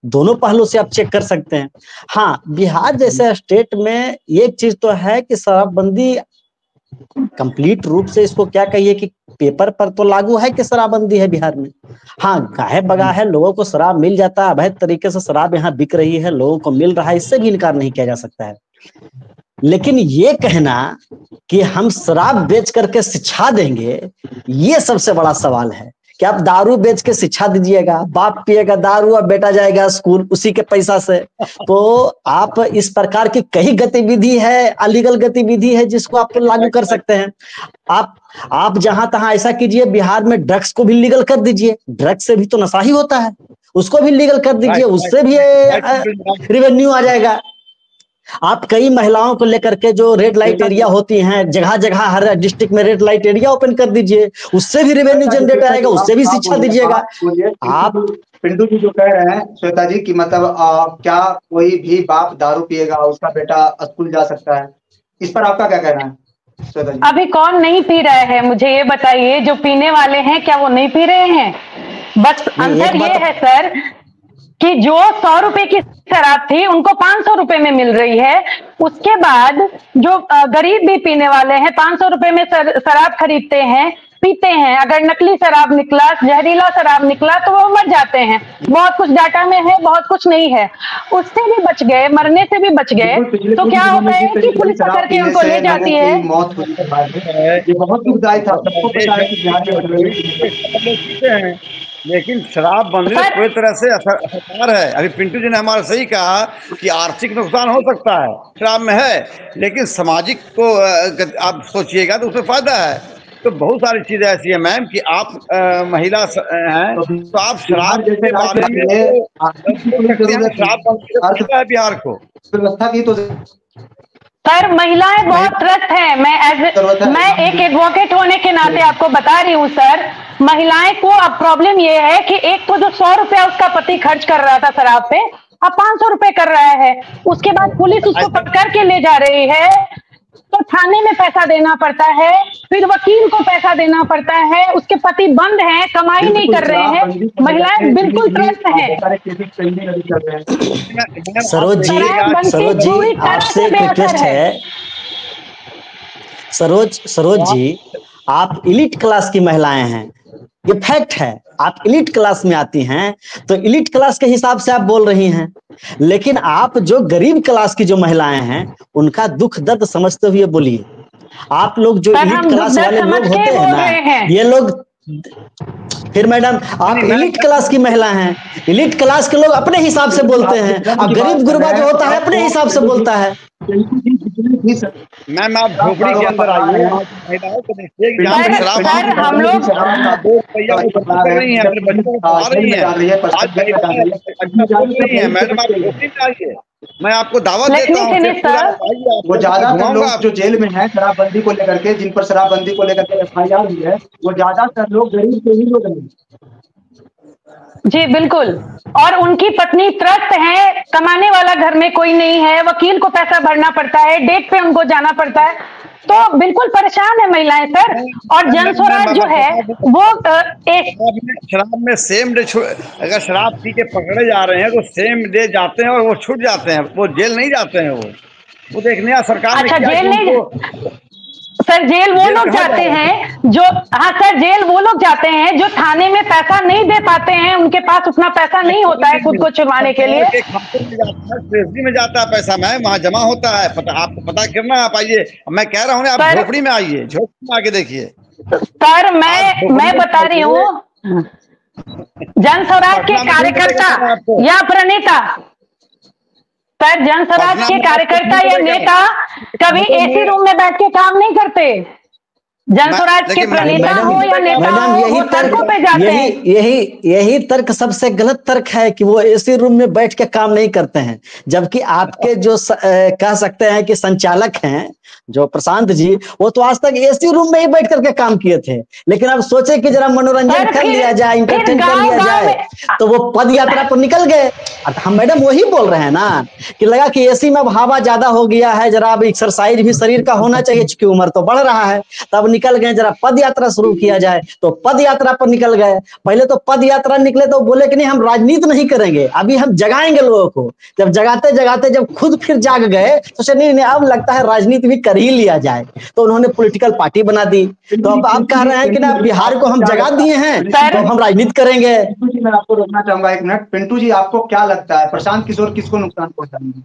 दोनों पहलू से आप चेक कर सकते हैं। हाँ, बिहार जैसे स्टेट में एक चीज तो है कि शराबबंदी कंप्लीट रूप से, इसको क्या कहिए कि पेपर पर तो लागू है कि शराबबंदी है बिहार में। हाँ, गाहे बगा है, लोगों को शराब मिल जाता है, अवैध तरीके से शराब यहाँ बिक रही है, लोगों को मिल रहा है, इससे भी इनकार नहीं किया जा सकता है। लेकिन ये कहना कि हम शराब बेच करके शिक्षा देंगे, ये सबसे बड़ा सवाल है कि आप दारू बेच के शिक्षा दीजिएगा, बाप पिएगा दारू और बेटा जाएगा स्कूल उसी के पैसा से। तो आप इस प्रकार की कई गतिविधि है, अलीगल गतिविधि है, जिसको आप लागू कर सकते हैं। आप जहां तहां ऐसा कीजिए, बिहार में ड्रग्स को भी लीगल कर दीजिए, ड्रग्स से भी तो नशा ही होता है, उसको भी लीगल कर दीजिए, उससे भी रेवेन्यू आ जाएगा। आप कई महिलाओं को लेकर के जो रेड लाइट एरिया होती हैं, जगह जगह हर डिस्ट्रिक्ट में रेड लाइट एरिया ओपन कर दीजिए, उससे भी रेवेन्यू जनरेट आएगा, उससे भी शिक्षा दीजिएगा। आप पिंटू जी जो कह रहे हैं श्वेता जी की मतलब क्या कोई भी बाप दारू पिएगा उसका बेटा स्कूल जा सकता है? इस पर आपका क्या कहना है श्वेता जी? अभी कौन नहीं पी रहा है, मुझे ये बताइए। जो पीने वाले हैं क्या वो नहीं पी रहे हैं? बस अंतर ये है सर कि जो 100 रुपए की शराब थी उनको 500 रुपए में मिल रही है। उसके बाद जो गरीब भी पीने वाले हैं 500 रुपए में शराब खरीदते हैं, पीते हैं। अगर नकली शराब निकला, जहरीला शराब निकला तो वो मर जाते हैं। बहुत कुछ डाटा में है, बहुत कुछ नहीं है। उससे भी बच गए, मरने से भी बच गए। तो क्या होता है कि पुलिस पकड़ के उनको ले जाती है। मौत हुई है, ये बहुत दुखदायी था। सबको पता है कि बिहार में लेकिन शराब बंदी पूरी तरह से असरदार है। अभी पिंटू जी ने हमारा सही कहा कि आर्थिक नुकसान हो सकता है शराब में है, लेकिन सामाजिक को आप सोचिएगा तो उसमें फायदा है। तो बहुत सारी चीजें ऐसी है मैम कि आप महिला हैं तो आप शराब के बारे में शराब बंद है बिहार को व्यवस्था की तो सर महिलाएं बहुत त्रस्त हैं। मैं एक एडवोकेट होने के नाते आपको बता रही हूँ सर, महिलाएं को अब प्रॉब्लम ये है कि एक तो जो 100 रुपया उसका पति खर्च कर रहा था शराब पे, अब 500 रुपए कर रहा है। उसके बाद पुलिस उसको पकड़ के ले जा रही है तो थाने में पैसा देना पड़ता है, फिर वकील को पैसा देना पड़ता है। उसके पति बंद हैं, कमाई नहीं कर रहे हैं। महिलाएं बिल्कुल त्रस्त हैं। सरोज जी आपसे एक रिक्वेस्ट है। सरोज जी, आप इलीट क्लास की महिलाएं हैं, ये फैक्ट है। आप इलीट क्लास में आती हैं तो इलीट क्लास के हिसाब से आप बोल रही हैं, लेकिन आप जो गरीब क्लास की जो महिलाएं हैं उनका दुख दर्द समझते हुए बोलिए। आप लोग जो इलीट क्लास वाले लोग होते हैं ना, ये लोग फिर मैडम आप इलीट क्लास की महिला हैं, इलीट क्लास के लोग अपने हिसाब से बोलते हैं। अब गरीब गुरबा जो होता है अपने हिसाब से बोलता है। मैम आप झोपड़ी के अंदर आइए, महिलाओं को देखिए हम लोग मैडम आप झोपड़ी में आइए, मैं आपको दावत देता हूँ। वो ज्यादातर लोग जो जेल में हैं शराबबंदी को लेकर के, जिन पर शराबबंदी को लेकर के FIR हुई है, वो ज्यादातर लोग गरीब के ही लोग हैं। जी बिल्कुल, और उनकी पत्नी त्रस्त है, कमाने वाला घर में कोई नहीं है, वकील को पैसा भरना पड़ता है, डेट पे उनको जाना पड़ता है, तो बिल्कुल परेशान है महिलाएं सर। और जन स्वराज जो है वो शराब में सेम डे, अगर शराब पी के पकड़े जा रहे हैं तो सेम डे जाते हैं और वो छूट जाते हैं, वो जेल नहीं जाते हैं। वो देखने सरकार अच्छा जेल नहीं सर, जेल वो लोग जाते हैं जो, हाँ सर जेल वो लोग जाते हैं जो थाने में पैसा नहीं दे पाते हैं, उनके पास उतना पैसा नहीं होता है खुद को छुड़वाने के लिए। ट्रेजरी में जाता है पैसा मैम, वहाँ जमा होता है। आपको पता करना, आप आइए, मैं कह रहा हूँ आप झोपड़ी में आइए, झोपड़ी में आके देखिए। सर मैं बता रही हूँ, जन स्वराज के कार्यकर्ता या प्रणेता, सर जन स्वराज के कार्यकर्ता या नेता कभी एसी रूम में बैठ के काम नहीं करते। जन स्वराज के प्रणेता हो या नेता हो, वो सड़कों पे जाते हैं। यही तर्क सबसे गलत तर्क है कि वो एसी रूम में बैठ के काम नहीं करते हैं, जबकि आपके जो कह सकते हैं कि संचालक हैं जो प्रशांत जी, वो तो आज तक एसी रूम में ही बैठ करके काम किए थे। लेकिन अब सोचे कि जरा मनोरंजन कर लिया जाए, इंटरटेन कर लिया जाए, तो वो पद यात्रा पर निकल गए। हम मैडम वही बोल रहे हैं ना कि लगा कि एसी में हवा ज्यादा हो गया है, जरा अब एक्सरसाइज भी शरीर का होना चाहिए, चूंकि उम्र तो बढ़ रहा है। तब निकल गए, जरा पद यात्रा शुरू किया जाए, तो पद यात्रा पर निकल गए। पहले तो पद यात्रा निकले तो बोले कि नहीं हम राजनीति नहीं करेंगे, अभी हम जगाएंगे लोगों को। जब जगाते जगाते जब खुद फिर जाग गए तो नहीं अब लगता है राजनीति भी कर ही लिया जाए, तो उन्होंने पॉलिटिकल पार्टी बना दी। तो अब आप कह रहे हैं कि ना बिहार को हम जगा दिए हैं तो हम राजनीति करेंगे। मैं आपको रोकना चाहूंगा एक मिनट। पिंटू जी आपको क्या लगता है प्रशांत किशोर किसको नुकसान पहुंचाएंगे?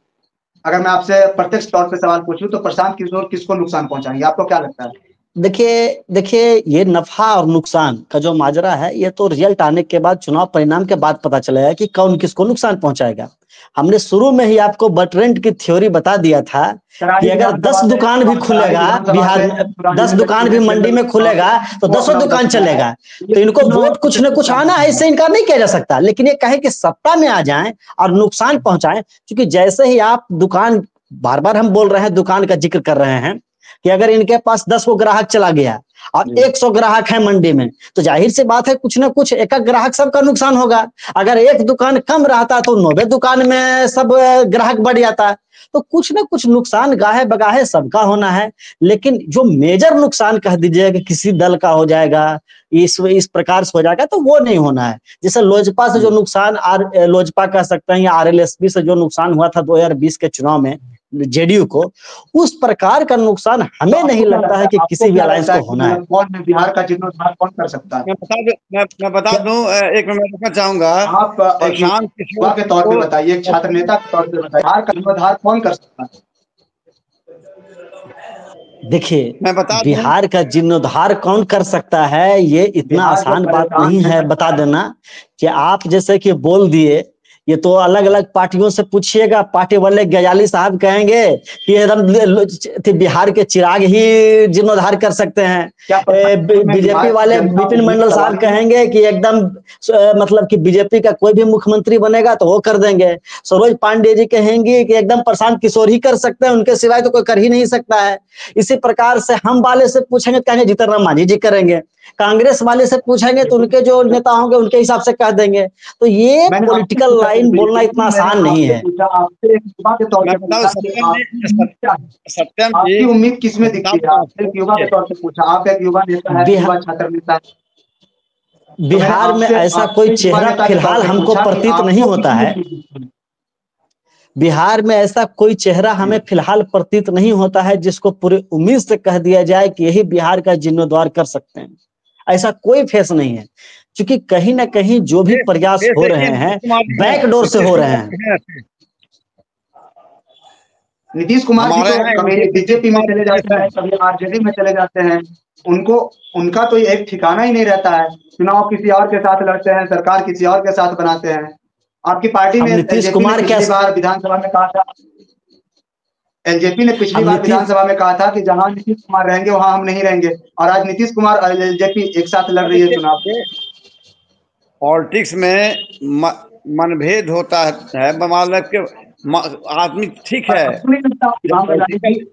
अगर मैं आपसे प्रत्यक्ष तौर पे सवाल पूछूं तो प्रशांत किशोर किसको नुकसान पहुंचाएंगे, आपको क्या लगता है? देखिए ये नफा और नुकसान का जो माजरा है, ये तो रिजल्ट आने के बाद, चुनाव परिणाम के बाद पता चलेगा कि कौन किसको नुकसान पहुंचाएगा। हमने शुरू में ही आपको बटरेंट की थ्योरी बता दिया था कि अगर 10 दुकान भी खुलेगा बिहार में, 10 दुकान भी मंडी में खुलेगा तो 10 दुकान चलेगा। तो इनको वोट कुछ न कुछ आना है, इससे इनकार नहीं किया जा सकता। लेकिन ये कहे कि सत्ता में आ जाएं और नुकसान पहुंचाएं, क्योंकि जैसे ही आप दुकान, बार बार हम बोल रहे हैं दुकान का जिक्र कर रहे हैं, कि अगर इनके पास 10 को ग्राहक चला गया और 100 ग्राहक है मंडी में, तो जाहिर सी बात है कुछ ना कुछ एक ग्राहक सबका नुकसान होगा। अगर एक दुकान कम रहता तो 90 दुकान में सब ग्राहक बढ़ जाता। तो कुछ ना कुछ नुकसान गाहे बगाहे सबका होना है, लेकिन जो मेजर नुकसान कह दीजिए कि किसी दल का हो जाएगा, इस प्रकार से हो जाएगा, तो वो नहीं होना है। जैसे लोजपा से जो नुकसान लोजपा कह सकते हैं या आरएलएसपी से जो नुकसान हुआ था 2020 के चुनाव में जेडीयू को, उस प्रकार का नुकसान हमें नहीं लगता है कि किसी भी अलायंस को होना है। कौन बिहार का जीर्णोद्धार कौन कर सकता है? मैं बता दूं, एक मैं बताना चाहूंगा, आप प्रशांत युवा के तौर पे बताइए, एक छात्र नेता के तौर पे बताइए, बिहार का जीर्णोद्धार कौन कर सकता है? देखिए, मैं बता बिहार का जीर्णोद्धार कौन कर सकता है, ये इतना आसान बात नहीं है बता देना कि आप जैसे कि बोल दिए। ये तो अलग अलग पार्टियों से पूछिएगा, पार्टी वाले गजाली साहब कहेंगे कि एकदम बिहार के चिराग ही जीर्णोद्धार कर सकते हैं। बीजेपी वाले विपिन मंडल साहब कहेंगे कि एकदम मतलब कि बीजेपी का कोई भी मुख्यमंत्री बनेगा तो वो कर देंगे। सरोज पांडे जी कहेंगे कि एकदम प्रशांत किशोर ही कर सकते हैं, उनके सिवाय तो कोई कर ही नहीं सकता है। इसी प्रकार से हम वाले से पूछेंगे कहेंगे जीतन राम मांझी जी करेंगे। कांग्रेस वाले से पूछेंगे तो उनके जो नेता होंगे उनके हिसाब से कह देंगे। तो ये पॉलिटिकल लाइन बोलना इतना आसान नहीं है। सत्यम जी, उम्मीद किसमें दिखती है? आपसे युवा के तौर पे पूछा, आप एक युवा नेता है, युवा छात्र नेता है। बिहार में ऐसा कोई चेहरा फिलहाल हमको प्रतीत नहीं होता है। बिहार में ऐसा कोई चेहरा हमें फिलहाल प्रतीत नहीं होता है जिसको पूरी उम्मीद से कह दिया जाए कि यही बिहार का जीर्णोद्धार कर सकते हैं। ऐसा कोई फेस नहीं है, क्योंकि कहीं ना कहीं जो भी प्रयास हो रहे हैं बैकडोर से हो रहे हैं। नीतीश कुमार जी तो कभी बीजेपी में चले जाते हैं, कभी आरजेडी में चले जाते हैं। उनका तो एक ठिकाना ही नहीं रहता है। चुनाव किसी और के साथ लड़ते हैं, सरकार किसी और के साथ बनाते हैं। आपकी पार्टी में नीतीश कुमार पिछली बार विधानसभा में कहा था, एलजेपी ने पिछली बार विधानसभा में कहा था कि जहां नीतीश कुमार रहेंगे वहां हम नहीं रहेंगे, और आज नीतीश कुमार और एलजेपी एक साथ लड़ रही है चुनाव। पॉलिटिक्स में मनभेद होता है, मतलब कि आदमी ठीक है,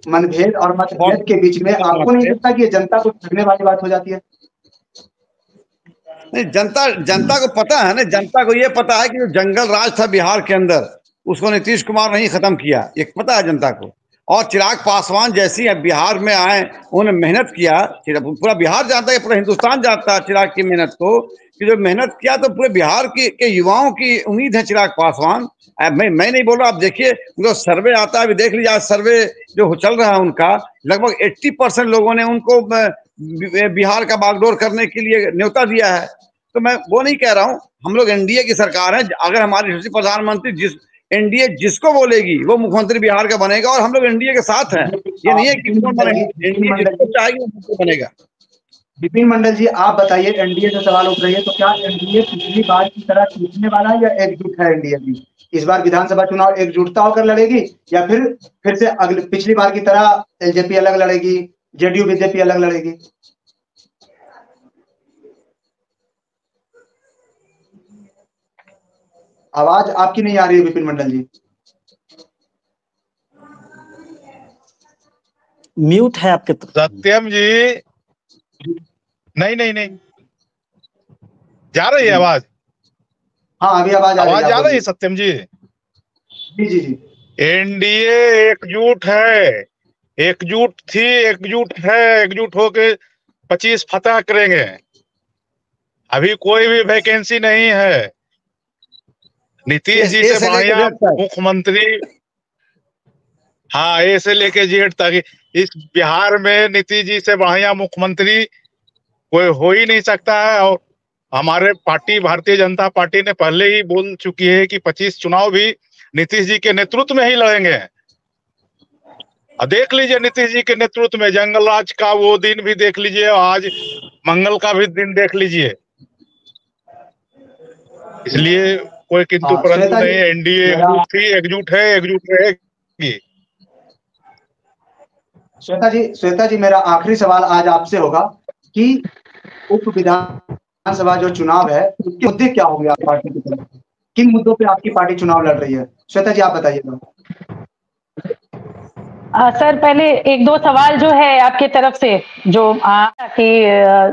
मनभेद और मतभेद के बीच में आपको नहीं लगता कि ये जनता को ठगने वाली बात हो जाती है? नहीं, जनता को पता है ना, जनता को ये पता है कि जो जंगल राज था बिहार के अंदर उसको नीतीश कुमार नहीं खत्म किया, ये पता है जनता को। और चिराग पासवान जैसी बिहार में आए, उन्होंने मेहनत किया, पूरा बिहार जानता है, पूरा हिंदुस्तान जानता है चिराग की मेहनत को, कि जो मेहनत किया तो पूरे बिहार के युवाओं की उम्मीद है चिराग पासवान। मैं नहीं बोल रहा, आप देखिए उनको सर्वे आता है, अभी देख लीजिए आज सर्वे जो चल रहा है उनका, लगभग 80% लोगों ने उनको बिहार का बागडोर करने के लिए न्योता दिया है। तो मैं वो नहीं कह रहा हूँ, हम लोग एनडीए की सरकार है, अगर हमारी प्रधानमंत्री एनडीए जिसको बोलेगी वो मुख्यमंत्री बिहार का बनेगा, और हम लोग एनडीए के साथ हैं। ये नहीं है कि एनडीए जिसको चाहेगी वो मुख्यमंत्री बनेगा। विपिन मंडल जी, आप बताइए, एनडीए से सवाल उठ रही है, तो क्या एनडीए पिछली बार की तरह जीतने वाला है या एकजुट है एनडीए भी? इस बार विधानसभा चुनाव एकजुटता होकर लड़ेगी या फिर से अगले पिछली बार की तरह एलजेपी अलग लड़ेगी, जेडीयू बीजेपी अलग लड़ेगी? आवाज आपकी नहीं आ रही है विपिन मंडल जी। म्यूट है आपके तो। सत्यम जी, नहीं जा रही है आवाज? हाँ, अभी आवाज जा रही है सत्यम जी? जी। एनडीए एकजुट है, एकजुट थी, एकजुट है, एकजुट होके 25 फतह करेंगे। अभी कोई भी वैकेंसी नहीं है। नीतीश जी से बढ़िया मुख्यमंत्री, हाँ, ए से लेके जेड तक इस बिहार में नीतीश जी से बढ़िया मुख्यमंत्री कोई हो ही नहीं सकता है। और हमारे पार्टी भारतीय जनता पार्टी ने पहले ही बोल चुकी है कि 25 चुनाव भी नीतीश जी के नेतृत्व में ही लड़ेंगे। देख लीजिए नीतीश जी के नेतृत्व में जंगल राज का वो दिन भी देख लीजिए, आज मंगल का भी दिन देख लीजिए। इसलिए कोई किंतु परंतु नहीं, एनडीए एकजुट थी, एकजुट है, एकजुट रहेगी। श्वेता जी, मेरा आखिरी सवाल आज आपसे होगा कि उप विधानसभा जो चुनाव है उसके मुद्दे क्या होंगे आप पार्टी की तरफ? किन मुद्दों पे आपकी पार्टी चुनाव लड़ रही है? श्वेता जी, आप बताइएगा। सर पहले एक दो सवाल जो है आपके तरफ से जो कि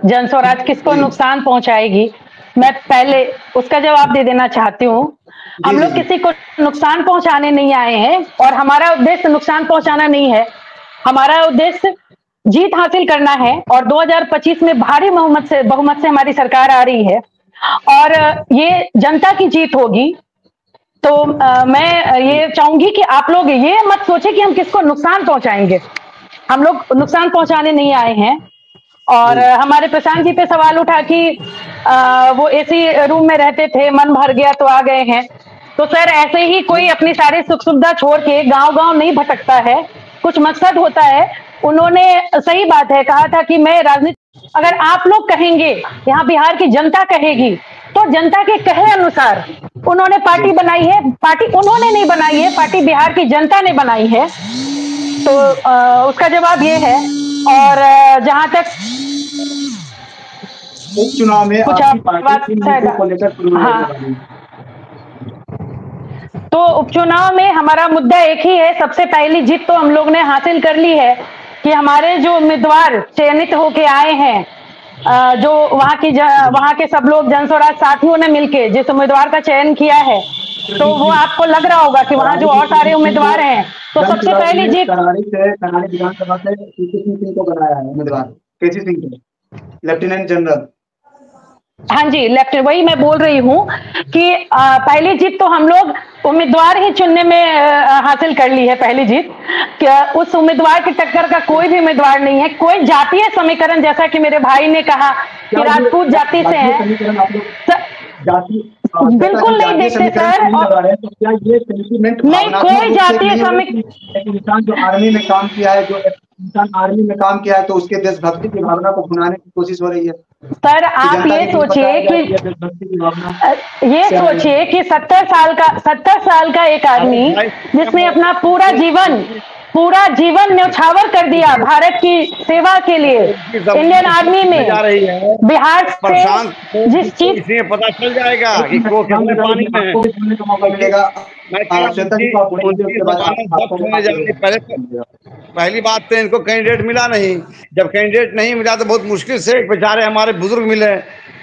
जन स्वराज किसको नुकसान पहुंचाएगी, मैं पहले उसका जवाब दे देना चाहती हूँ। हम लोग किसी को नुकसान पहुंचाने नहीं आए हैं और हमारा उद्देश्य नुकसान पहुंचाना नहीं है। हमारा उद्देश्य जीत हासिल करना है और 2025 में भारी बहुमत से हमारी सरकार आ रही है और ये जनता की जीत होगी। तो मैं ये चाहूंगी कि आप लोग ये मत सोचे कि हम किसको नुकसान पहुंचाएंगे। हम लोग नुकसान पहुंचाने नहीं आए हैं। और हमारे प्रशांत जी पे सवाल उठा कि वो एसी रूम में रहते थे, मन भर गया तो आ गए हैं। तो सर ऐसे ही कोई अपनी सारी सुख सुविधा छोड़ के गांव-गांव नहीं भटकता है, कुछ मकसद होता है। उन्होंने सही बात है कहा था कि मैं राजनीति, अगर आप लोग कहेंगे, यहाँ बिहार की जनता कहेगी, तो जनता के कहे अनुसार उन्होंने पार्टी बनाई है। पार्टी उन्होंने नहीं बनाई है, पार्टी बिहार की जनता ने बनाई है। तो उसका जवाब ये है। और जहां तक उपचुनाव में कुछ आपकी पार्टी को लेकर, हाँ, तो उपचुनाव में हमारा मुद्दा एक ही है। सबसे पहली जीत तो हम लोग ने हासिल कर ली है कि हमारे जो उम्मीदवार चयनित होके आए हैं, जो वहां के सब लोग जन स्वराज साथियों ने मिलके जिस उम्मीदवार का चयन किया है, तो वो आपको लग रहा होगा कि वहां जो और सारे उम्मीदवार हैं, तो सबसे पहली जीत करनाली विधानसभा से केसी सिंह को बनाया है उम्मीदवार, केसी सिंह को लेफ्टिनेंट जनरल। हाँ जी, वही मैं बोल रही हूँ कि पहली जीत तो हम लोग उम्मीदवार ही चुनने में हासिल कर ली है। पहली जीत उस उम्मीदवार की टक्कर का कोई भी उम्मीदवार नहीं है। कोई जातीय समीकरण, जैसा कि मेरे भाई ने कहा कि राजपूत जाति से है, बिल्कुल नहीं देखते सर। नहीं, कोई जातीय समीकरण, इंसान जो आर्मी में काम किया है, जो इंसान आर्मी में काम किया है, तो उसके देशभक्ति की भावना को भुनाने की कोशिश हो रही है। सर आप ये सोचिए कि 70 साल का एक आदमी जिसने अपना पूरा जीवन न्यौछावर कर दिया भारत की सेवा के लिए, इंडियन आर्मी में, बिहार से जिस चीज पता चल जाएगा कि कितने पानी में मौका मिलेगा। पहली बात तो इनको कैंडिडेट मिला नहीं। जब कैंडिडेट नहीं मिला तो बहुत मुश्किल से बेचारे हमारे बुजुर्ग मिले,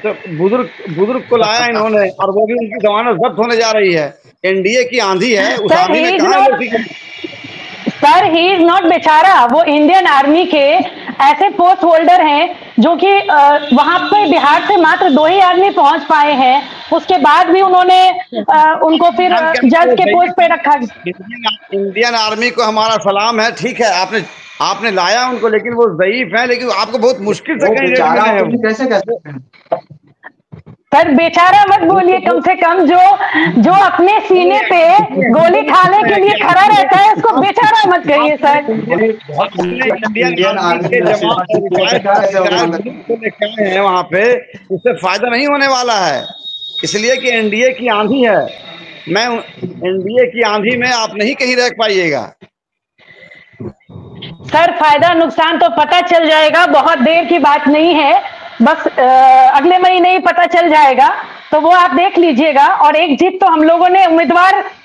तो बुजुर्ग को लाया इन्होंने, और वो भी उनकी जमानत जब्त होने जा रही है। एनडीए की आंधी है, उस आंधी में कहां सर ही इज नॉट बेचारा, वो इंडियन आर्मी के ऐसे पोस्ट होल्डर हैं जो कि वहां पे बिहार से मात्र 2 ही आदमी पहुंच पाए हैं। उसके बाद भी उन्होंने उनको फिर जज के पोस्ट पे रखा। इंडियन आर्मी को हमारा सलाम है, ठीक है, आपने लाया उनको, लेकिन वो ज़ईफ है, लेकिन आपको बहुत मुश्किल से कैसे सर बेचारा मत बोलिए, कम से कम जो अपने सीने पे गोली खाने के लिए खड़ा रहता है उसको बेचारा मत कहिए सर। इंडियन आर्मी के जवान है वहाँ पे, उससे फायदा नहीं होने वाला है, इसलिए कि एनडीए की आंधी है। एनडीए की आंधी में आप नहीं कहीं रह पाइएगा। सर फायदा नुकसान तो पता चल जाएगा, बहुत देर की बात नहीं है, बस अगले महीने ही पता चल जाएगा, तो वो आप देख लीजिएगा। और एक जीत तो हम लोगों ने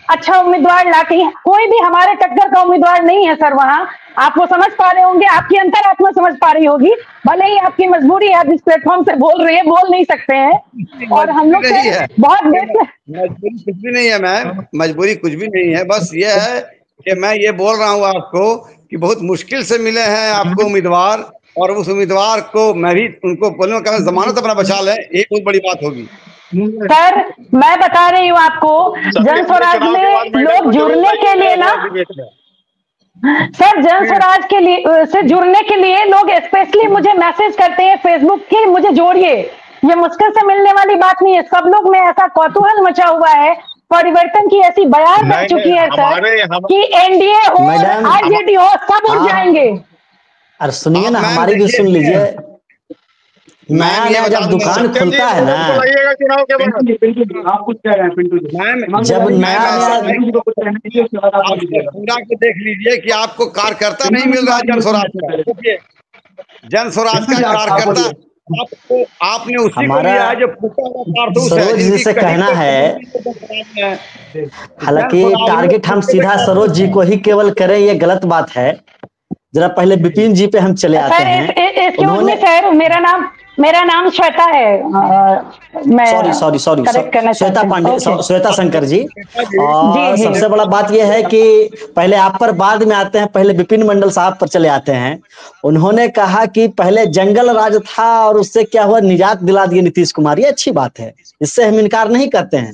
अच्छा उम्मीदवार लाके, कोई भी हमारे टक्कर का उम्मीदवार नहीं है सर वहां। आप वो समझ पा रहे होंगे, आपकी अंतरात्मा समझ पा रही होगी, भले ही आपकी मजबूरी है, आप इस प्लेटफॉर्म से बोल रही है, बोल नहीं सकते हैं। और हम लोग बहुत मजबूरी कुछ भी नहीं है मैम, मजबूरी कुछ भी नहीं है, बस ये है कि मैं ये बोल रहा हूँ आपको कि बहुत मुश्किल से मिले हैं आपको उम्मीदवार, और उस उम्मीदवार को मैं भी उनको बोलूंगा जमानत अपना बचा लें, एक बहुत बड़ी बात होगी। सर मैं बता रही हूँ आपको, जन स्वराज में लोग जुड़ने के लिए ना सर, जन स्वराज के लिए से जुड़ने के लिए लोग स्पेशली मुझे मैसेज करते हैं फेसबुक की, मुझे जोड़िए। ये मुश्किल से मिलने वाली बात नहीं है, सब लोग में ऐसा कौतूहल मचा हुआ है, परिवर्तन की ऐसी बयान बन चुकी है सर कि एनडीए हो, आरजेडी हो, सब उठ जाएंगे। अरे सुनिए ना, हमारी भी सुन लीजिए। नया नया जब दुकान खुलता है ना, आप कुछ कह रहे हैं पिंटू जी, जब नया पूरा के देख लीजिए कि आपको कार्यकर्ता नहीं मिल रहा जन स्वराज का। जन स्वराज का कार्यकर्ता आपने उसी को हमारा लिया है जो फूटा हुआ कारतूस है, सरोज जी जिसकी से कहीं कहना पे है, है। हालांकि टारगेट हम सीधा सरोज जी को ही केवल करें, ये गलत बात है। जरा पहले विपिन जी पे हम चले आते सर हैं। एक्सक्यूज मी सर, मेरा नाम श्वेता है। मैं सॉरी करेक्ट करना श्वेता चाहती हूँ। पांडे, ओके। श्वेता शंकर जी। जी, और जी। सबसे बड़ा बात यह है कि पहले आप पर बाद में आते हैं, पहले विपिन मंडल साहब पर चले आते हैं। उन्होंने कहा कि पहले जंगल राज था और उससे क्या हुआ, निजात दिला दिए नीतीश कुमार। ये अच्छी बात है, इससे हम इनकार नहीं करते हैं।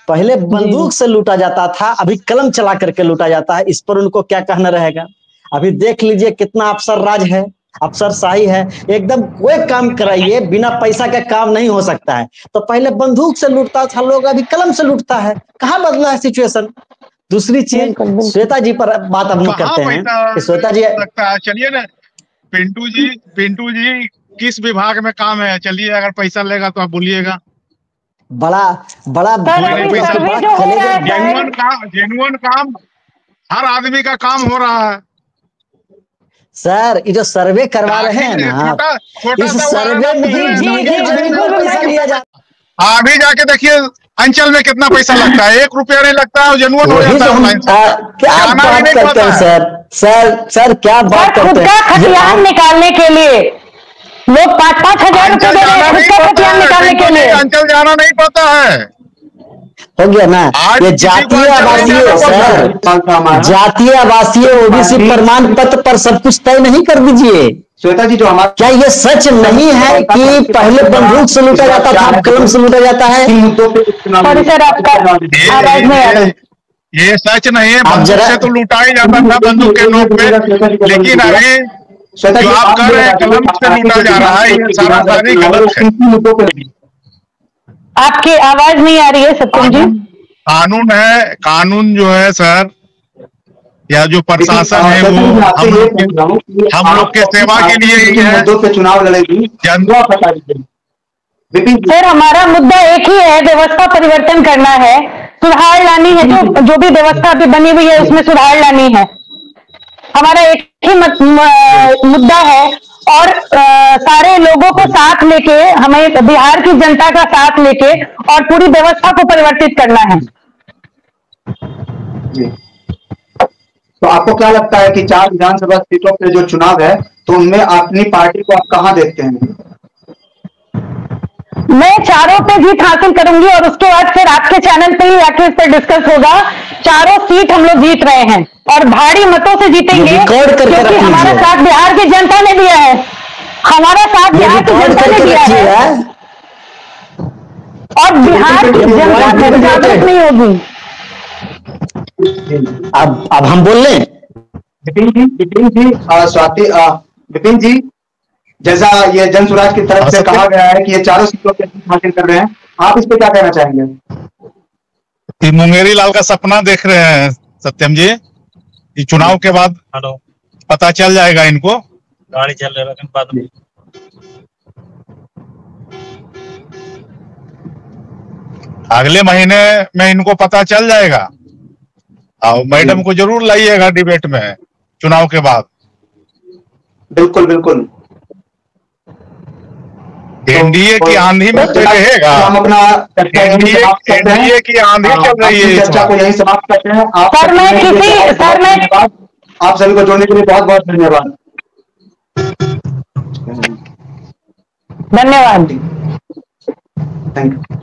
पहले बंदूक से लूटा जाता था, अभी कलम चला करके लूटा जाता है। इस पर उनको क्या कहना रहेगा? अभी देख लीजिए कितना अफसर राज है, अफसरशाही है। एकदम कोई काम कराइए, बिना पैसा का काम नहीं हो सकता है। तो पहले बंदूक से लूटता था लोग, अभी कलम से लूटता है। कहाँ बदला है सिचुएशन? दूसरी चीज, श्वेता जी पर बात हम करते हैं कि श्वेता जी लगता है, चलिए ना पिंटू जी किस विभाग में काम है, चलिए अगर पैसा लेगा तो आप बोलिएगा। बड़ा बड़ा जेन्युइन काम हर आदमी का काम हो रहा है सर। ये जो सर्वे करवा रहे हैं ना, इस सर्वे में पैसा लिया जाता है। अभी जाके देखिए अंचल में कितना पैसा लगता है, 1 रुपया नहीं लगता है, जेन्युइन हो जाता है ऑनलाइन। क्या बात करते हैं सर क्या बात करते हैं? खतियान निकालने के लिए लोग 5-5 हजार रुपए दे रहे हैं खतियान निकालने के लिए। अंचल जाना नहीं पड़ता है। हो गया ना? ये जातीय आवासीय सर, जातीय आवासीय ओबीसी प्रमाण पत्र पर सब कुछ तय नहीं कर दीजिए। श्वेता जी, जो हमारा क्या ये सच नहीं है कि पहले बंदूक से लूटा जाता था, कलम से लूटा जाता है? सॉरी सर, आपका आवाज नहीं आ रही। ये सच नहीं है, बंदूक से तो लूटा ही जाता था, बंदूक के नोक पे। लेकिन अभी जो आप कर रहे हैं कलम से लूटा जा रहा है, ये सारा सारी गलत है। आपकी आवाज नहीं आ रही है सत्यम जी। कानून है, कानून जो है सर, या जो प्रशासन है वो हम लोग के सेवा के लिए ही है। पे चुनाव लड़ेगी सर, हमारा मुद्दा एक ही है, व्यवस्था परिवर्तन करना है, सुधार लानी है। जो भी व्यवस्था अभी बनी हुई है उसमें सुधार लानी है। हमारा एक ही मुद्दा है और सारे लोगों को साथ लेके, हमें बिहार की जनता का साथ लेके और पूरी व्यवस्था को परिवर्तित करना है। जी। तो आपको क्या लगता है कि 4 विधानसभा सीटों पे जो चुनाव है, तो उनमें अपनी पार्टी को आप कहां देखते हैं? मैं चारों पे जीत हासिल करूंगी और उसके बाद फिर आपके चैनल पे ही आके इस पर डिस्कस होगा। चारों सीट हम लोग जीत रहे हैं और भारी मतों से जीतेंगे, क्योंकि हमारा साथ बिहार की जनता ने दिया है। हमारा साथ बिहार की जनता ने दिया है और बिहार की जनता फिर जागरूक नहीं होगी। अब हम बोल रहे हैं विपिन जी, जैसा ये जन स्वराज की तरफ से कहा गया है कि ये चारों सीटों पे हासिल कर रहे हैं, आप इस पे क्या कहना चाहेंगे? मुंगेरी लाल का सपना देख रहे हैं सत्यम जी, कि चुनाव के बाद पता चल जाएगा इनको। गाड़ी चल रही है, अगले महीने में इनको पता चल जाएगा। और मैडम को जरूर लाइएगा डिबेट में चुनाव के बाद। बिल्कुल बिल्कुल। एनडीए की आंधी में तो रहेगा। हम अपना एनडीए की आंधी चल रही है, चर्चा को यही समाप्त करते हैं। आप सभी को जोड़ने के लिए बहुत बहुत धन्यवाद। धन्यवाद। Thank you.